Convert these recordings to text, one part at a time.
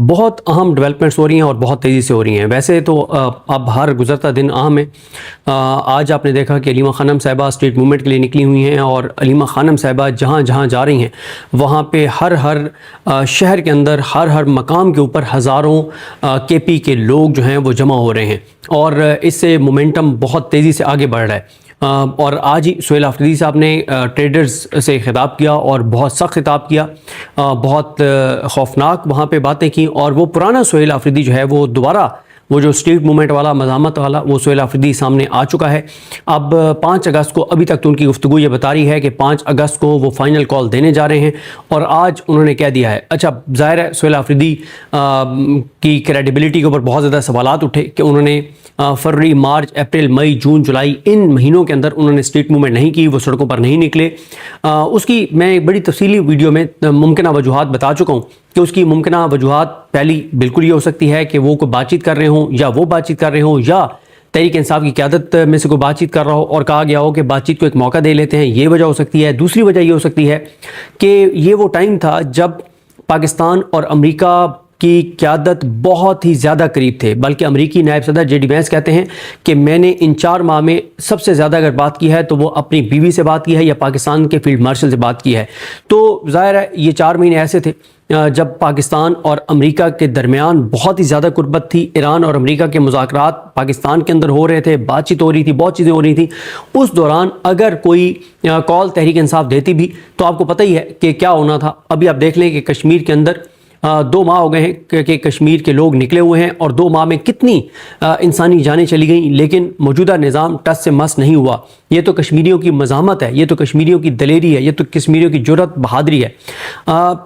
بہت اہم ڈیولپمنٹس ہو رہی ہیں اور بہت تیزی سے ہو رہی ہیں. ویسے تو اب ہر گزرتا دن اہم ہے. آج آپ نے دیکھا کہ علیمہ خانم صاحبہ اسٹریٹ موومنٹ کے لیے نکلی ہوئی ہیں, اور علیمہ خانم صاحبہ جہاں جہاں جا رہی ہیں وہاں پہ ہر شہر کے اندر ہر مقام کے اوپر ہزاروں کے پی کے لوگ جو ہیں وہ جمع ہو رہے ہیں, اور اس سے مومنٹم بہت تیزی سے آگے بڑھ رہا ہے. اور آج ہی سہیل آفریدی صاحب نے ٹریڈرز سے خطاب کیا اور بہت سخت خطاب کیا, بہت خوفناک وہاں پہ باتیں کی, اور وہ پرانا سہیل آفریدی جو ہے وہ دوبارہ وہ جو اسٹریٹ موومنٹ والا مزاحمت والا وہ سہیل آفریدی سامنے آ چکا ہے. اب 5 اگست کو ابھی تک تو ان کی گفتگو یہ بتا رہی ہے کہ 5 اگست کو وہ فائنل کال دینے جا رہے ہیں, اور آج انہوں نے کہہ دیا ہے. اچھا ظاہر ہے سہیل آفریدی کی کریڈیبلٹی کے اوپر بہت زیادہ سوالات اٹھے کہ انہوں نے فروری, مارچ, اپریل, مئی, جون, جولائی ان مہینوں کے اندر انہوں نے اسٹریٹ موومنٹ نہیں کی, وہ سڑکوں پر نہیں نکلے. اس کی میں ایک بڑی تفصیلی ویڈیو میں ممکنہ وجوہات بتا چکا ہوں کہ اس کی ممکنہ وجوہات پہلی بالکل یہ ہو سکتی ہے کہ وہ کوئی بات چیت کر رہے ہوں, یا وہ بات چیت کر رہے ہوں, یا تحریک انصاف کی قیادت میں سے کوئی بات چیت کر رہا ہو اور کہا گیا ہو کہ بات چیت کو ایک موقع دے لیتے ہیں, یہ وجہ ہو سکتی ہے. دوسری وجہ یہ ہو سکتی ہے کہ یہ وہ ٹائم تھا جب پاکستان اور امریکہ کی قیادت بہت ہی زیادہ قریب تھے, بلکہ امریکی نائب صدر جے ڈی وینس کہتے ہیں کہ میں نے ان 4 ماہ میں سب سے زیادہ اگر بات کی ہے تو وہ اپنی بیوی سے بات کی ہے یا پاکستان کے فیلڈ مارشل سے بات کی ہے. تو ظاہر ہے یہ 4 مہینے ایسے تھے جب پاکستان اور امریکہ کے درمیان بہت ہی زیادہ قربت تھی. ایران اور امریکہ کے مذاکرات پاکستان کے اندر ہو رہے تھے, بات چیت ہو رہی تھی, بہت چیزیں ہو رہی تھیں. اس دوران اگر کوئی کال تحریک انصاف دیتی بھی تو آپ کو پتہ ہی ہے کہ کیا ہونا تھا. ابھی آپ دیکھ لیں کہ کشمیر کے اندر 2 ماہ ہو گئے ہیں کہ کشمیر کے لوگ نکلے ہوئے ہیں, اور 2 ماہ میں کتنی انسانی جانیں چلی گئیں, لیکن موجودہ نظام ٹس سے مس نہیں ہوا. یہ تو کشمیریوں کی مزاحمت ہے, یہ تو کشمیریوں کی دلیری ہے, یہ تو کشمیریوں کی جرأت بہادری ہے.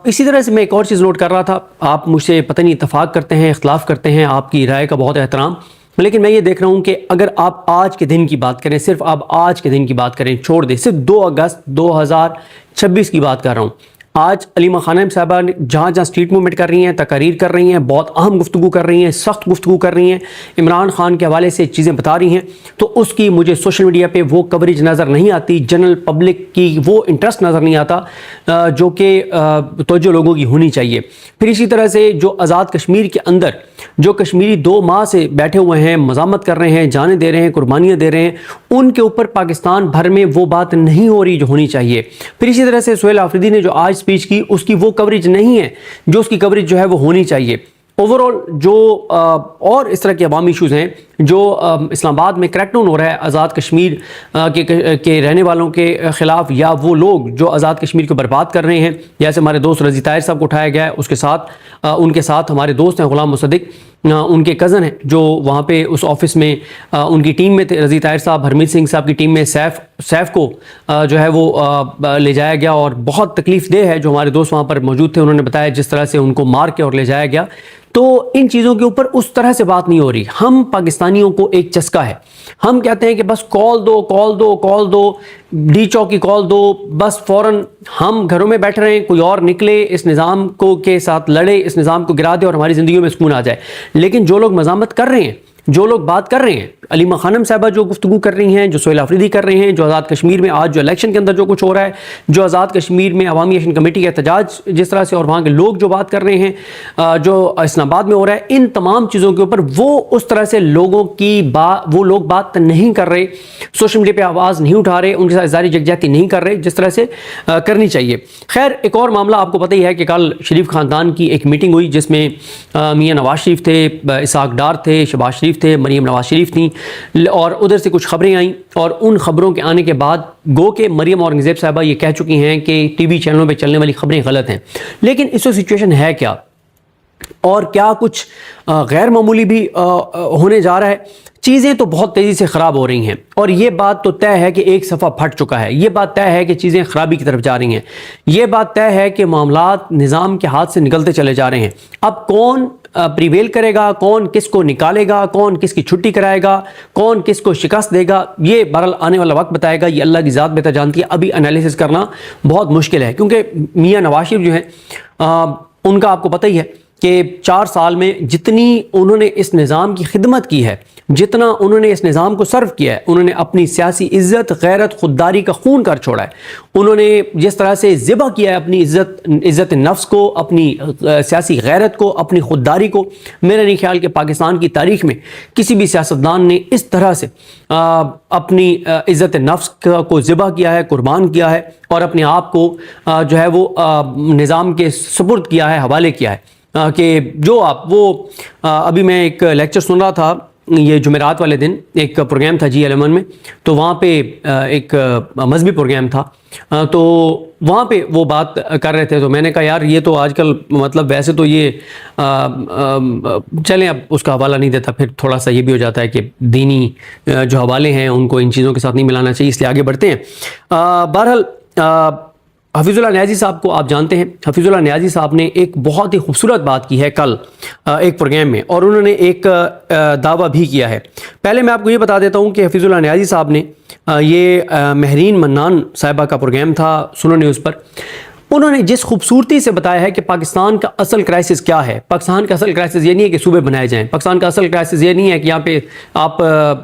اسی طرح سے میں ایک اور چیز نوٹ کر رہا تھا, آپ مجھ سے پتہ نہیں اتفاق کرتے ہیں اختلاف کرتے ہیں, آپ کی رائے کا بہت احترام, لیکن میں یہ دیکھ رہا ہوں کہ اگر آپ آج کے دن کی بات کریں, صرف آپ آج کے دن کی بات کریں, چھوڑ دیں صرف 2 اگست 2026 کی بات کر رہا ہوں. آج علیمہ خانم صاحبہ جہاں جہاں اسٹریٹ موومنٹ کر رہی ہیں, تقاریر کر رہی ہیں, بہت اہم گفتگو کر رہی ہیں, سخت گفتگو کر رہی ہیں, عمران خان کے حوالے سے چیزیں بتا رہی ہیں, تو اس کی مجھے سوشل میڈیا پہ وہ کوریج نظر نہیں آتی, جنرل پبلک کی وہ انٹرسٹ نظر نہیں آتا جو کہ توجہ لوگوں کی ہونی چاہیے. پھر اسی طرح سے جو آزاد کشمیر کے اندر جو کشمیری 2 ماہ سے بیٹھے ہوئے ہیں, مزاحمت کر رہے ہیں, جانیں دے رہے ہیں, قربانیاں دے رہے ہیں, ان کے اوپر پاکستان بھر میں وہ بات نہیں ہو رہی جو ہونی چاہیے. پھر اسی طرح سے سہیل آفریدی نے جو آج اسپیچ کی اس کی وہ کوریج نہیں ہے جو اس کی کوریج جو ہے وہ ہونی چاہیے. اوورال جو اور اس طرح کے عوامی ایشوز ہیں جو اسلام آباد میں کریک ڈاؤن ہو رہا ہے آزاد کشمیر کے رہنے والوں کے خلاف, یا وہ لوگ جو آزاد کشمیر کو برباد کر رہے ہیں, جیسے ہمارے دوست رضی طاہر صاحب کو اٹھایا گیا ہے, اس کے ساتھ ان کے ساتھ ہمارے دوست ہیں غلام مصدق, ان کے کزن ہیں جو وہاں پہ اس آفس میں ان کی ٹیم میں تھے, رضی طاہر صاحب, ہرمیت سنگھ صاحب کی ٹیم میں سیف کو جو ہے وہ لے جایا گیا, اور بہت تکلیف دہ ہے جو ہمارے دوست وہاں پر موجود تھے, انہوں نے بتایا جس طرح سے ان کو مار کے اور لے جایا گیا. تو ان چیزوں کے اوپر اس طرح سے بات نہیں ہو رہی. ہم پاکستانیوں کو ایک چسکا ہے, ہم کہتے ہیں کہ بس کال دو, ڈی چوکی کال دو, بس فوراً ہم گھروں میں بیٹھ رہے ہیں, کوئی اور نکلے اس نظام کو کے ساتھ لڑے, اس نظام کو گرا دے اور ہماری زندگیوں میں سکون آ جائے. لیکن جو لوگ مزاحمت کر رہے ہیں, جو لوگ بات کر رہے ہیں, علیمہ خانم صاحبہ جو گفتگو کر رہی ہیں, جو سہیل آفریدی کر رہے ہیں, جو آزاد کشمیر میں آج جو الیکشن کے اندر جو کچھ ہو رہا ہے, جو آزاد کشمیر میں عوامی ایکشن کمیٹی کا احتجاج جس طرح سے اور وہاں کے لوگ جو بات کر رہے ہیں, جو اسلام آباد میں ہو رہا ہے, ان تمام چیزوں کے اوپر وہ اس طرح سے لوگوں کی وہ لوگ بات نہیں کر رہے, سوشل میڈیا پہ آواز نہیں اٹھا رہے, ان کے ساتھ اظہار یکجہتی نہیں کر رہے جس طرح سے کرنی چاہیے. خیر, ایک اور معاملہ آپ کو پتہ ہی ہے کہ کل شریف خاندان کی ایک میٹنگ ہوئی جس میں میاں نواز شریف تھے, اسحاق ڈار تھے, شہباز شریف تھے, مریم نواز شریف تھیں, اور ادھر سے کچھ خبریں آئیں, اور ان خبروں کے آنے کے بعد گو کہ مریم اورنگزیب صاحبہ یہ کہہ چکی ہیں کہ ٹی وی چینلوں پہ چلنے والی خبریں غلط ہیں. لیکن اس وقت سچویشن ہے کیا, اور کیا کچھ غیر معمولی بھی ہونے جا رہا ہے؟ چیزیں تو بہت تیزی سے خراب ہو رہی ہیں, اور یہ بات تو طے ہے کہ ایک صفحہ پھٹ چکا ہے, یہ بات طے ہے کہ چیزیں خرابی کی طرف جا رہی ہیں, یہ بات طے ہے کہ معاملات نظام کے ہاتھ سے نکلتے چلے جا رہے ہیں. اب کون پریویل کرے گا, کون کس کو نکالے گا, کون کس کی چھٹی کرائے گا, کون کس کو شکست دے گا, یہ بہرحال آنے والا وقت بتائے گا. یہ اللہ کی ذات بہتر جانتی ہے, ابھی انالیسس کرنا بہت مشکل ہے, کیونکہ میاں نواز شریف جو ہیں ان کا آپ کو پتہ ہی ہے کہ 4 سال میں جتنی انہوں نے اس نظام کی خدمت کی ہے, جتنا انہوں نے اس نظام کو سرو کیا ہے، انہوں نے اپنی سیاسی عزت، غیرت، خودداری کا خون کر چھوڑا ہے. انہوں نے جس طرح سے ذبح کیا ہے اپنی عزت نفس کو، اپنی سیاسی غیرت کو، اپنی خودداری کو، میرا نہیں خیال کہ پاکستان کی تاریخ میں کسی بھی سیاستدان نے اس طرح سے اپنی عزت نفس کو ذبح کیا ہے، قربان کیا ہے، اور اپنے آپ کو جو ہے وہ نظام کے سپرد کیا ہے، حوالے کیا ہے. کہ جو ابھی میں ایک لیکچر سن رہا تھا یہ جمعرات والے دن، ایک پروگرام تھا جی ایل1 میں، تو وہاں پہ ایک مذہبی پروگرام تھا، تو وہاں پہ وہ بات کر رہے تھے. تو میں نے کہا یار یہ تو آج کل مطلب ویسے تو یہ چلیں اب اس کا حوالہ نہیں دیتا، پھر تھوڑا سا یہ بھی ہو جاتا ہے کہ دینی جو حوالے ہیں ان کو ان چیزوں کے ساتھ نہیں ملانا چاہیے، اس لیے آگے بڑھتے ہیں. بہرحال حفیظ اللہ نیازی صاحب کو آپ جانتے ہیں. حفیظ اللہ نیازی صاحب نے ایک بہت ہی خوبصورت بات کی ہے کل ایک پروگرام میں، اور انہوں نے ایک دعویٰ بھی کیا ہے. پہلے میں آپ کو یہ بتا دیتا ہوں کہ حفیظ اللہ نیازی صاحب نے یہ مہرین منان صاحبہ کا پروگرام تھا سنو نیوز پر، انہوں نے جس خوبصورتی سے بتایا ہے کہ پاکستان کا اصل کرائسس کیا ہے. پاکستان کا اصل کرائسس یہ نہیں ہے کہ صوبے بنائے جائیں، پاکستان کا اصل کرائسس یہ نہیں ہے کہ یہاں پہ آپ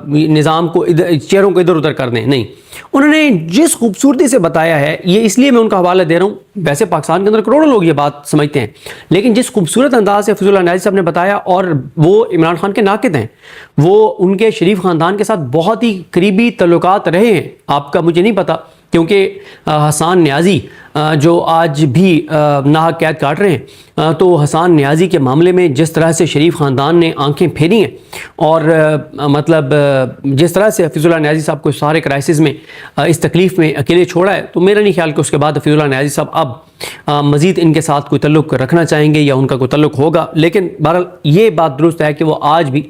نظام کو چہروں کو ادھر ادھر کر دیں، نہیں. انہوں نے جس خوبصورتی سے بتایا ہے، یہ اس لیے میں ان کا حوالہ دے رہا ہوں، ویسے پاکستان کے اندر کروڑوں لوگ یہ بات سمجھتے ہیں، لیکن جس خوبصورت انداز سے حفیظ اللہ نیازی صاحب نے بتایا، اور وہ عمران خان کے ناقد ہیں، وہ ان کے شریف خاندان کے ساتھ بہت ہی قریبی تعلقات رہے ہیں. آپ کا مجھے نہیں پتا، کیونکہ حسان نیازی جو آج بھی ناحق قید کاٹ رہے ہیں، تو حسان نیازی کے معاملے میں جس طرح سے شریف خاندان نے آنکھیں پھیری ہیں، اور مطلب جس طرح سے حفیظ اللہ نیازی صاحب کو سارے کرائسس میں اس تکلیف میں اکیلے چھوڑا ہے، تو میرا نہیں خیال کہ اس کے بعد حفیظ اللہ نیازی صاحب اب مزید ان کے ساتھ کوئی تعلق رکھنا چاہیں گے یا ان کا کوئی تعلق ہوگا. لیکن بہرحال یہ بات درست ہے کہ وہ آج بھی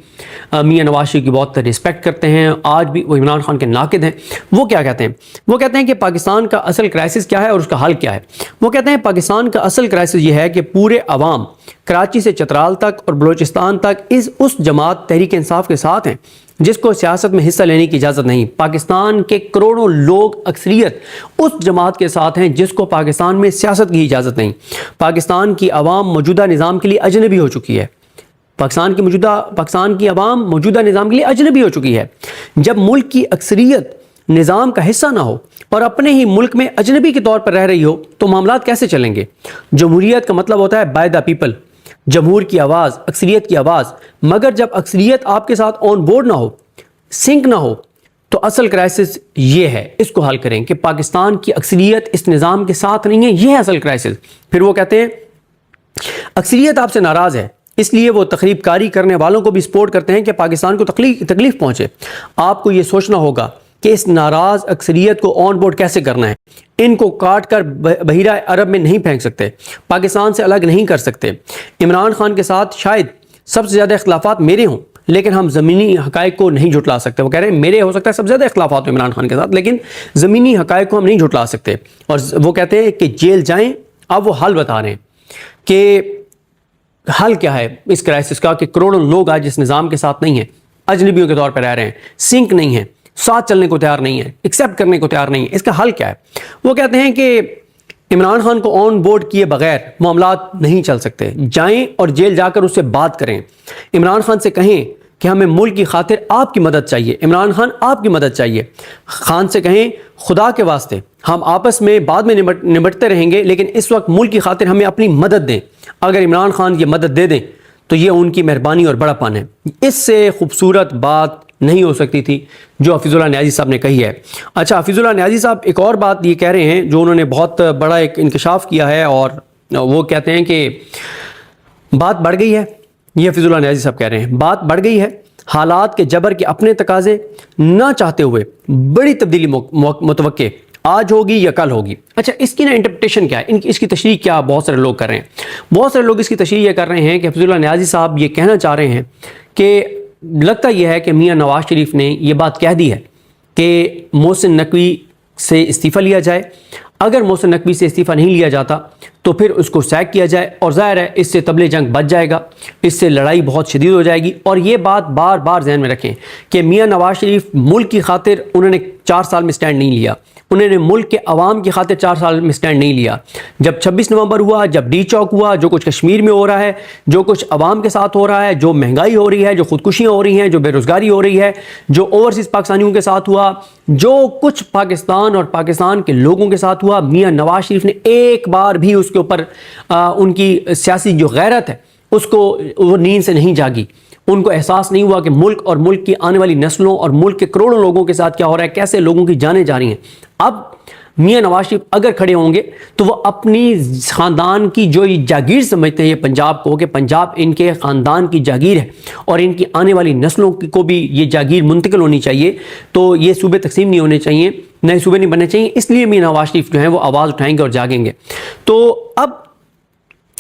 میاں نواز شریف کی بہت رسپیکٹ کرتے ہیں، آج بھی وہ عمران خان کے ناقد ہیں. وہ کیا کہتے ہیں؟ وہ کہتے ہیں کہ پاکستان کا اصل کرائسس کیا ہے اور اس کا حل کیا ہے. وہ کہتے ہیں پاکستان کا اصل کرائسس یہ ہے کہ پورے عوام کراچی سے چترال تک اور بلوچستان تک اس جماعت تحریک انصاف کے ساتھ ہیں جس کو سیاست میں حصہ لینے کی اجازت نہیں. پاکستان کے کروڑوں لوگ اکثریت اس جماعت کے ساتھ ہیں جس کو پاکستان میں سیاست کی اجازت نہیں. پاکستان کی عوام موجودہ نظام کے لیے اجنبی ہو چکی ہے. پاکستان کی عوام موجودہ نظام کے لیے اجنبی ہو چکی ہے. جب ملک کی اکثریت نظام کا حصہ نہ ہو اور اپنے ہی ملک میں اجنبی کے طور پر رہ رہی ہو تو معاملات کیسے چلیں گے؟ جمہوریت کا مطلب ہوتا ہے بائی دا پیپل، جمہور کی آواز، اکثریت کی آواز. مگر جب اکثریت آپ کے ساتھ آن بورڈ نہ ہو، سنک نہ ہو، تو اصل کرائسس یہ ہے. اس کو حل کریں کہ پاکستان کی اکثریت اس نظام کے ساتھ نہیں ہے، یہ ہے اصل کرائسس. پھر وہ کہتے ہیں اکثریت آپ سے ناراض ہے، اس لیے وہ تخریب کاری کرنے والوں کو بھی سپورٹ کرتے ہیں کہ پاکستان کو تکلیف پہنچے. آپ کو یہ سوچنا ہوگا کہ اس ناراض اکثریت کو آن بورڈ کیسے کرنا ہے. ان کو کاٹ کر بحیرہ عرب میں نہیں پھینک سکتے، پاکستان سے الگ نہیں کر سکتے. عمران خان کے ساتھ شاید سب سے زیادہ اختلافات میرے ہوں، لیکن ہم زمینی حقائق کو نہیں جھٹلا سکتے. وہ کہہ رہے ہیں میرے ہو سکتا ہے سب سے زیادہ اختلافات ہوں عمران خان کے ساتھ، لیکن زمینی حقائق کو ہم نہیں جھٹلا سکتے. اور وہ کہتے ہیں کہ جیل جائیں. اب وہ حل بتا رہے ہیں کہ حل کیا ہے اس کرائسس کا، کہ کروڑوں لوگ آج اس نظام کے ساتھ نہیں ہیں، اجنبیوں کے طور پر رہ رہے ہیں، سنک نہیں ہیں، ساتھ چلنے کو تیار نہیں ہے، ایکسیپٹ کرنے کو تیار نہیں ہے. اس کا حل کیا ہے؟ وہ کہتے ہیں کہ عمران خان کو آن بورڈ کیے بغیر معاملات نہیں چل سکتے. جائیں اور جیل جا کر اس سے بات کریں. عمران خان سے کہیں کہ ہمیں ملک کی خاطر آپ کی مدد چاہیے. عمران خان آپ کی مدد چاہیے. خان سے کہیں خدا کے واسطے ہم آپس میں بعد میں نمٹتے رہیں گے، لیکن اس وقت ملک کی خاطر ہمیں اپنی مدد دیں. اگر عمران خان یہ مدد دے دیں تو یہ ان کی مہربانی اور بڑا پن ہے. اس سے خوبصورت بات نہیں ہو سکتی تھی جو حفیظ اللہ نیازی صاحب نے کہی ہے. اچھا، حفیظ اللہ نیازی صاحب ایک اور بات یہ کہہ رہے ہیں جو انہوں نے بہت بڑا ایک انکشاف کیا ہے، اور وہ کہتے ہیں کہ بات بڑھ گئی ہے. یہ حفیظ اللہ نیازی صاحب کہہ رہے ہیں بات بڑھ گئی ہے. حالات کے جبر کے اپنے تقاضے نہ چاہتے ہوئے بڑی تبدیلی متوقع آج ہوگی یا کل ہوگی. اچھا، اس کی نا انٹرپریٹیشن کیا ہے، اس کی تشریح کیا بہت سارے لوگ کر رہے ہیں. بہت سارے لوگ اس کی تشریح یہ کر رہے ہیں کہ حفیظ اللہ نیازی صاحب یہ کہنا چاہ رہے ہیں کہ لگتا یہ ہے کہ میاں نواز شریف نے یہ بات کہہ دی ہے کہ محسن نقوی سے استعفیٰ لیا جائے. اگر محسن نقوی سے استعفیٰ نہیں لیا جاتا تو پھر اس کو سیک کیا جائے، اور ظاہر ہے اس سے طبل جنگ بچ جائے گا، اس سے لڑائی بہت شدید ہو جائے گی. اور یہ بات بار بار ذہن میں رکھیں کہ میاں نواز شریف ملک کی خاطر انہوں نے 4 سال میں سٹینڈ نہیں لیا. انہوں نے ملک کے عوام کی خاطر 4 سال میں سٹینڈ نہیں لیا. جب 26 نومبر ہوا، جب ڈی چوک ہوا، جو کچھ کشمیر میں ہو رہا ہے، جو کچھ عوام کے ساتھ ہو رہا ہے، جو مہنگائی ہو رہی ہے، جو خودکشیاں ہو رہی ہیں، جو بے روزگاری ہو رہی ہے، جو اوورسیز پاکستانیوں کے ساتھ ہوا، جو کچھ پاکستان اور پاکستان کے لوگوں کے ساتھ ہوا، میاں نواز شریف نے ایک بار بھی اس کے اوپر ان کی سیاسی جو غیرت ہے اس کو وہ نیند سے نہیں جاگی. ان کو احساس نہیں ہوا کہ ملک اور ملک کی آنے والی نسلوں اور ملک کے کروڑوں لوگوں کے ساتھ کیا ہو رہا ہے، کیسے لوگوں کی جانیں جا رہی ہیں. اب میاں نواز شریف اگر کھڑے ہوں گے تو وہ اپنی خاندان کی جو یہ جاگیر سمجھتے ہیں یہ پنجاب کو، کہ پنجاب ان کے خاندان کی جاگیر ہے اور ان کی آنے والی نسلوں کو بھی یہ جاگیر منتقل ہونی چاہیے، تو یہ صوبے تقسیم نہیں ہونے چاہیے، نئے صوبے نہیں بننے چاہیے. اس لیے میاں نواز شریف جو ہیں وہ آواز اٹھائیں گے اور جاگیں گے. تو اب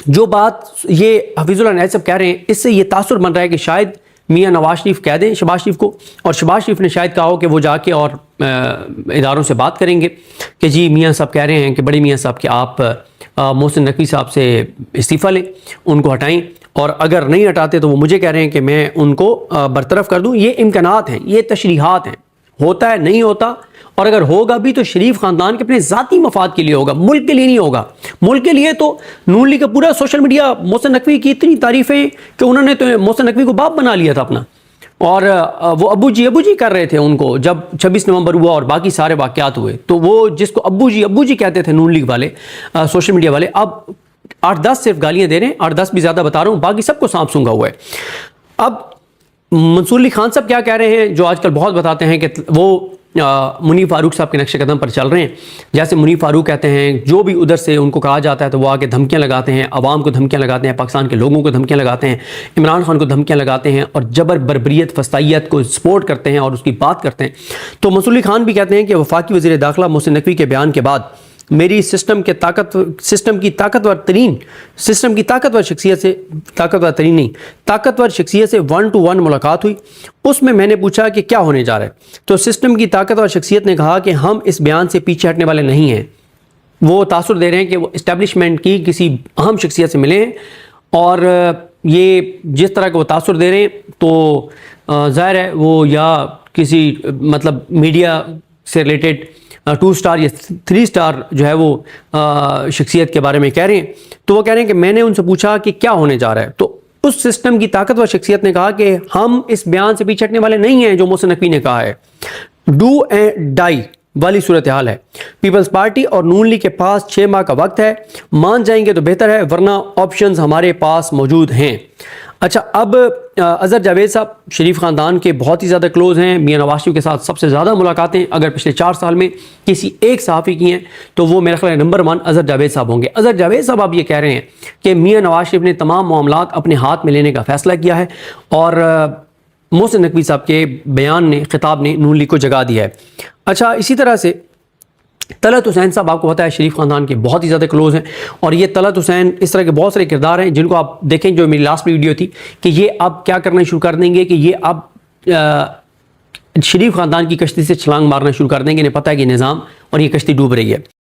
جو بات یہ حفیظ اللہ نائب صاحب کہہ رہے ہیں، اس سے یہ تاثر بن رہا ہے کہ شاید میاں نواز شریف کہہ دیں شہباز شریف کو، اور شہباز شریف نے شاید کہا ہو کہ وہ جا کے اور اداروں سے بات کریں گے کہ جی میاں صاحب کہہ رہے ہیں کہ بڑے میاں صاحب کہ آپ محسن نقوی صاحب سے استعفیٰ لیں، ان کو ہٹائیں، اور اگر نہیں ہٹاتے تو وہ مجھے کہہ رہے ہیں کہ میں ان کو برطرف کر دوں. یہ امکانات ہیں، یہ تشریحات ہیں، ہوتا ہے نہیں ہوتا، اور اگر ہوگا بھی تو شریف خاندان کے اپنے ذاتی مفاد کے لیے ہوگا، ملک کے لیے نہیں ہوگا. ملک کے لیے تو نون لیگ کا پورا سوشل میڈیا محسن نقوی کی اتنی تعریفیں کہ انہوں نے تو محسن نقوی کو باپ بنا لیا تھا اپنا، اور وہ ابو جی کر رہے تھے ان کو جب 26 نومبر ہوا اور باقی سارے واقعات ہوئے. تو وہ جس کو ابو جی کہتے تھے نون لیگ والے، سوشل میڈیا والے، اب 8-10 صرف گالیاں دے رہے ہیں، 8-10 بھی زیادہ بتا رہا ہوں، باقی سب کو سانپ سونگھا ہوا ہے. اب منصور علی خان صاحب کیا کہہ رہے ہیں، جو آج کل بہت بتاتے ہیں کہ وہ منیف فاروق صاحب کے نقش قدم پر چل رہے ہیں. جیسے منیف فاروق کہتے ہیں جو بھی ادھر سے ان کو کہا جاتا ہے تو وہ آ کے دھمکیاں لگاتے ہیں، عوام کو دھمکیاں لگاتے ہیں، پاکستان کے لوگوں کو دھمکیاں لگاتے ہیں، عمران خان کو دھمکیاں لگاتے ہیں، اور جبر بربریت فسطائیت کو سپورٹ کرتے ہیں اور اس کی بات کرتے ہیں. تو منصور علی خان بھی کہتے ہیں کہ وفاقی وزیر داخلہ محسن نقوی کے بیان کے بعد میری سسٹم کی طاقتور شخصیت سے 1-to-1 ملاقات ہوئی. اس میں نے پوچھا کہ کیا ہونے جا رہا ہے، تو سسٹم کی طاقتور شخصیت نے کہا کہ ہم اس بیان سے پیچھے ہٹنے والے نہیں ہیں. وہ تاثر دے رہے ہیں کہ وہ اسٹیبلشمنٹ کی کسی اہم شخصیت سے ملے ہیں، اور یہ جس طرح کا وہ تاثر دے رہے ہیں تو ظاہر ہے وہ یا کسی مطلب میڈیا سے ریلیٹڈ 2 سٹار یا 3 سٹار جو ہے وہ شخصیت کے بارے میں کہہ رہے ہیں. تو وہ کہہ رہے ہیں کہ میں نے ان سے پوچھا کہ کیا ہونے جا رہا ہے، تو اس سسٹم کی طاقتور شخصیت نے کہا کہ ہم اس بیان سے پیچھے ہٹنے والے نہیں ہیں جو محسن نقوی نے کہا ہے. ڈو اینڈ ڈائی والی صورتحال ہے. پیپلز پارٹی اور نون لیگ کے پاس 6 ماہ کا وقت ہے، مان جائیں گے تو بہتر ہے، ورنہ آپشنز ہمارے پاس موجود ہیں. اچھا، اب اظہر جاوید صاحب شریف خاندان کے بہت ہی زیادہ کلوز ہیں. میاں نواز شریف کے ساتھ سب سے زیادہ ملاقاتیں اگر پچھلے 4 سال میں کسی ایک صحافی کی ہیں تو وہ میرا خیال نمبر 1 اظہر جاوید صاحب ہوں گے. اظہر جاوید صاحب اب یہ کہہ رہے ہیں کہ میاں نواز شریف نے تمام معاملات اپنے ہاتھ میں لینے کا فیصلہ کیا ہے، اور محسن نقوی صاحب کے بیان نے، خطاب نے نون لیگ کو جگا دیا ہے. اچھا، اسی طرح سے طلعت حسین صاحب آپ کو پتہ ہے شریف خاندان کے بہت ہی زیادہ کلوز ہیں، اور یہ طلعت حسین اس طرح کے بہت سارے کردار ہیں جن کو آپ دیکھیں، جو میری لاسٹ ویڈیو تھی کہ یہ اب کیا کرنا شروع کر دیں گے کہ یہ اب شریف خاندان کی کشتی سے چھلانگ مارنا شروع کر دیں گے. انہیں پتہ ہے کہ نظام اور یہ کشتی ڈوب رہی ہے.